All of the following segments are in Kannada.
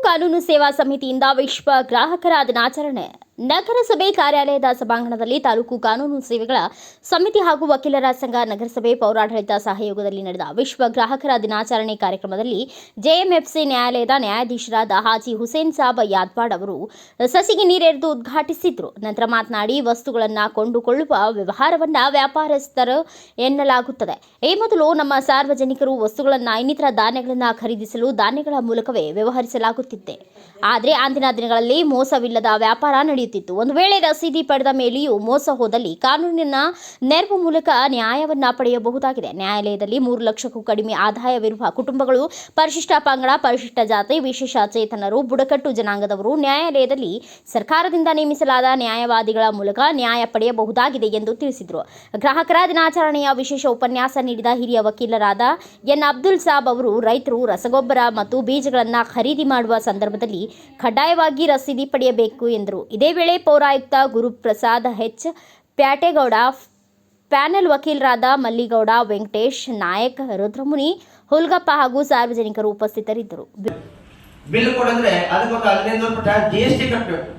ಕಾನೂನು ಸೇವಾ ಸಮಿತಿಯಿಂದ ವಿಶ್ವ ಗ್ರಾಹಕರ ದಿನಾಚರಣೆ. ನಗರಸಭೆ ಕಾರ್ಯಾಲಯದ ಸಭಾಂಗಣದಲ್ಲಿ ತಾಲೂಕು ಕಾನೂನು ಸೇವೆಗಳ ಸಮಿತಿ ಹಾಗೂ ವಕೀಲರ ಸಂಘ, ನಗರಸಭೆ, ಪೌರಾಡಳಿತ ಸಹಯೋಗದಲ್ಲಿ ನಡೆದ ವಿಶ್ವ ಗ್ರಾಹಕರ ದಿನಾಚರಣೆ ಕಾರ್ಯಕ್ರಮದಲ್ಲಿ ಜೆಎಂಎಫ್ಸಿ ನ್ಯಾಯಾಲಯದ ನ್ಯಾಯಾಧೀಶರಾದ ಹಾಜಿ ಹುಸೇನ್ ಸಾಬ್ ಯಾದ್ವಾಡ್ ಅವರು ಸಸಿಗೆ ನೀರೆರೆದು ಉದ್ಘಾಟಿಸಿದರು. ನಂತರ ಮಾತನಾಡಿ, ವಸ್ತುಗಳನ್ನು ಕೊಂಡುಕೊಳ್ಳುವ ವ್ಯವಹಾರವನ್ನು ವ್ಯಾಪಾರಸ್ಥರು ಎನ್ನಲಾಗುತ್ತದೆ. ಈ ಮೊದಲು ನಮ್ಮ ಸಾರ್ವಜನಿಕರು ವಸ್ತುಗಳನ್ನು, ಇನ್ನಿತರ ಧಾನ್ಯಗಳನ್ನು ಖರೀದಿಸಲು ಧಾನ್ಯಗಳ ಮೂಲಕವೇ ವ್ಯವಹರಿಸಲಾಗುತ್ತಿದೆ. ಆದರೆ ಅಂದಿನ ದಿನಗಳಲ್ಲಿ ಮೋಸವಿಲ್ಲದ ವ್ಯಾಪಾರ ನಡೆಯುತ್ತಿತ್ತು. ಒಂದು ವೇಳೆ ರಸೀದಿ ಪಡೆದ ಮೇಲೆಯೂ ಮೋಸ ಹೋದಲ್ಲಿ ಕಾನೂನಿನ ನೆರವು ಮೂಲಕ ನ್ಯಾಯವನ್ನ ಪಡೆಯಬಹುದಾಗಿದೆ. ನ್ಯಾಯಾಲಯದಲ್ಲಿ 3 ಲಕ್ಷಕ್ಕೂ ಕಡಿಮೆ ಆದಾಯವಿರುವ ಕುಟುಂಬಗಳು, ಪರಿಶಿಷ್ಟ ಪಂಗಡ, ಪರಿಶಿಷ್ಟ ಜಾತಿ, ವಿಶೇಷ ಚೇತನರು, ಬುಡಕಟ್ಟು ಜನಾಂಗದವರು ನ್ಯಾಯಾಲಯದಲ್ಲಿ ಸರ್ಕಾರದಿಂದ ನೇಮಿಸಲಾದ ನ್ಯಾಯವಾದಿಗಳ ಮೂಲಕ ನ್ಯಾಯ ಪಡೆಯಬಹುದಾಗಿದೆ ಎಂದು ತಿಳಿಸಿದರು. ಗ್ರಾಹಕರ ದಿನಾಚರಣೆಯ ವಿಶೇಷ ಉಪನ್ಯಾಸ ನೀಡಿದ ಹಿರಿಯ ವಕೀಲರಾದ ಎನ್ ಅಬ್ದುಲ್ ಸಾಬ್ ಅವರು, ರೈತರು ರಸಗೊಬ್ಬರ ಮತ್ತು ಬೀಜಗಳನ್ನು ಖರೀದಿ ಮಾಡುವ ಸಂದರ್ಭದಲ್ಲಿ ಕಡ್ಡಾಯವಾಗಿ ರಸೀದಿ ಪಡೆಯಬೇಕು ಎಂದರು. ಇದೇ ವೇಳೆ ಪೌರಾಯುಕ್ತ ಗುರುಪ್ರಸಾದ್ ಎಚ್ ಪ್ಯಾಟೇಗೌಡ, ಪ್ಯಾನೆಲ್ ವಕೀಲರಾದ ಮಲ್ಲಿಗೌಡ, ವೆಂಕಟೇಶ್ ನಾಯಕ್, ರುದ್ರಮುನಿ, ಹುಲ್ಗಪ್ಪ ಹಾಗೂ ಸಾರ್ವಜನಿಕರು ಉಪಸ್ಥಿತರಿದ್ದರು. ಬಿಲ್ ಕೊಡಂದ್ರೆ ಅದಕ್ಕೊಂದು 15 ರೂಪಾಯಿ ಜಿಎಸ್ಟಿ ಕಟ್ಟಬೇಕು.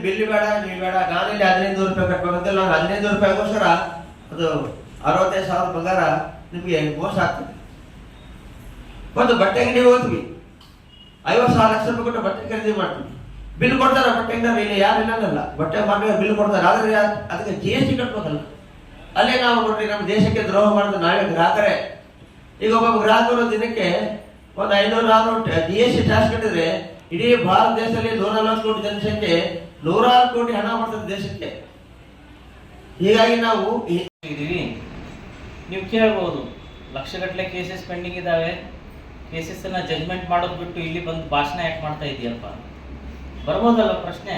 ಬಿಲ್ ಬೇಡ, ನೀವು ಬೇಡ, ನಾನಲ್ಲಿ 15 ರೂಪಾಯಿ ಕಟ್ಟಬೇಕಂತಲ್ಲ. 15 ರೂಪಾಯಿಗೋಸ್ಕರ ಅದು 65,000 ಬಂಗಾರ ನಿಮಗೆ ಮೋಸ ಆಗ್ತದೆ. ಒಂದು ಬಟ್ಟೆ ಅಂಗಡಿಗೆ ಹೋಗ್ತೀವಿ, 50,000 ಲಕ್ಷ ರೂಪಾಯಿ ಕೊಟ್ಟು ಬಟ್ಟೆ ಖರೀದಿ ಮಾಡ್ತೀವಿ. ಬಿಲ್ ಕೊಡ್ತಾರೆ ಬಟ್ಟೆ ಅಂಗಡಿ, ಇಲ್ಲಿ ಯಾರು ಇಲ್ಲಲ್ಲ, ಬಟ್ಟೆ ಮಾಡಿ ಬಿಲ್ ಕೊಡ್ತಾರೆ. ಆದ್ರೆ ಅದಕ್ಕೆ ಜಿಎಸ್ಟಿ ಕಟ್ಬೇಕಲ್ಲ. ಅಲ್ಲೇ ನಾವು ನೋಡ್ರಿ, ನಮ್ಮ ದೇಶಕ್ಕೆ ದ್ರೋಹ ಮಾಡಿದ್ರೆ ನಾವೇ ಗ್ರಾಹಕರೇ. ಈಗ ಒಬ್ಬ ಗ್ರಾಹಕರು ದಿನಕ್ಕೆ ಒಂದು 500-600 ಜಿಎಸ್ಟಿ ಟ್ಯಾಕ್ಸ್ ಕಟ್ಟಿದ್ರೆ ಇಡೀ ಭಾರತ ದೇಶದಲ್ಲಿ 140 ಕೋಟಿ ಜನಸಂಖ್ಯೆ, 106 ಕೋಟಿ ಹಣ ಬರ್ತದೆ ದೇಶಕ್ಕೆ. ಹೀಗಾಗಿ ನಾವು ಇದೀವಿ. ನೀವು ಕೇಳ್ಬೋದು, ಲಕ್ಷಗಟ್ಟಲೆ ಕೇಸಸ್ ಪೆಂಡಿಂಗ್ ಇದ್ದಾವೆ, ಕೇಸಸ್ಸನ್ನು ಜಜ್ಮೆಂಟ್ ಮಾಡೋದು ಬಿಟ್ಟು ಇಲ್ಲಿ ಬಂದು ಭಾಷಣ ಯಾಕೆ ಮಾಡ್ತಾ ಇದೆಯಪ್ಪ? ಬರ್ಬೋದಲ್ಲ ಪ್ರಶ್ನೆ.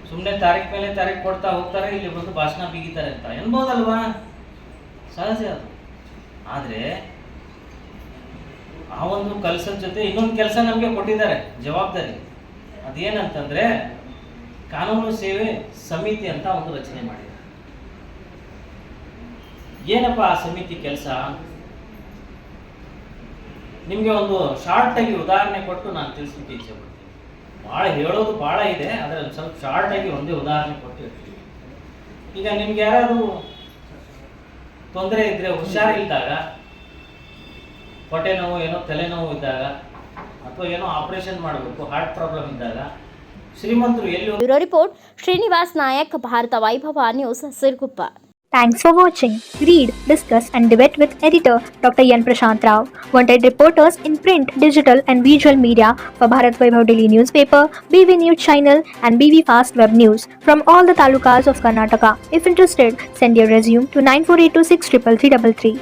ಸುಮ್ಮನೆ ತಾರೀಖು ಮೇಲೆ ತಾರೀಖು ಕೊಡ್ತಾ ಹೋಗ್ತಾರೆ, ಇಲ್ಲಿ ಬಂದು ಭಾಷಣ ಬೀಗಿತಾರೆ ಅಂತ ಎನ್ಬೋದಲ್ವಾ? ಸಹಜ ಅದು. ಆದರೆ ಆ ಒಂದು ಕೆಲಸದ ಜೊತೆ ಇನ್ನೊಂದು ಕೆಲಸ ನಮಗೆ ಕೊಟ್ಟಿದ್ದಾರೆ, ಜವಾಬ್ದಾರಿ. ಅದೇನಂತಂದರೆ ಕಾನೂನು ಸೇವೆ ಸಮಿತಿ ಅಂತ ಒಂದು ರಚನೆ ಮಾಡಿದ್ದಾರೆ. ಏನಪ್ಪ ಆ ಸಮಿತಿ ಕೆಲಸ? ನಿಮಗೆ ಒಂದು ಶಾರ್ಟಾಗಿ ಉದಾಹರಣೆ ಕೊಟ್ಟು ನಾನು ತಿಳಿಸ್ಲಿಕ್ಕೆ ಇಚ್ಛೆ ಪಡ್ತೀನಿ. ಭಾಳ ಹೇಳೋದು ಭಾಳ ಇದೆ, ಅದರಲ್ಲಿ ಸ್ವಲ್ಪ ಶಾರ್ಟಾಗಿ ಒಂದೇ ಉದಾಹರಣೆ ಕೊಟ್ಟು. ಈಗ ನಿಮ್ಗೆ ಯಾರಾದರೂ ತೊಂದರೆ ಇದ್ದರೆ, ಹುಷಾರಿಲ್ದಾಗ, ಹೊಟ್ಟೆ ನೋವು, ಏನೋ ತಲೆನೋವು ಇದ್ದಾಗ, ಅಥವಾ ಏನೋ ಆಪರೇಷನ್ ಮಾಡಬೇಕು, ಹಾರ್ಟ್ ಪ್ರಾಬ್ಲಮ್ ಇದ್ದಾಗ, ಶ್ರೀಮಂತರು ಎಲ್ಲಿ. ಬ್ಯೂರೋ ರಿಪೋರ್ಟ್, ಶ್ರೀನಿವಾಸ್ ನಾಯಕ್, ಭಾರತ ವೈಭವ news, Siruguppa. Thanks for watching. Read, discuss and debate with editor Dr. Yan Prashant Rao. Wanted reporters in print, digital and visual media for Bharat Vaibhav Daily Newspaper, BV News Channel and BV Fast Web News from all the talukas of Karnataka. If interested, send your resume to 9482633333.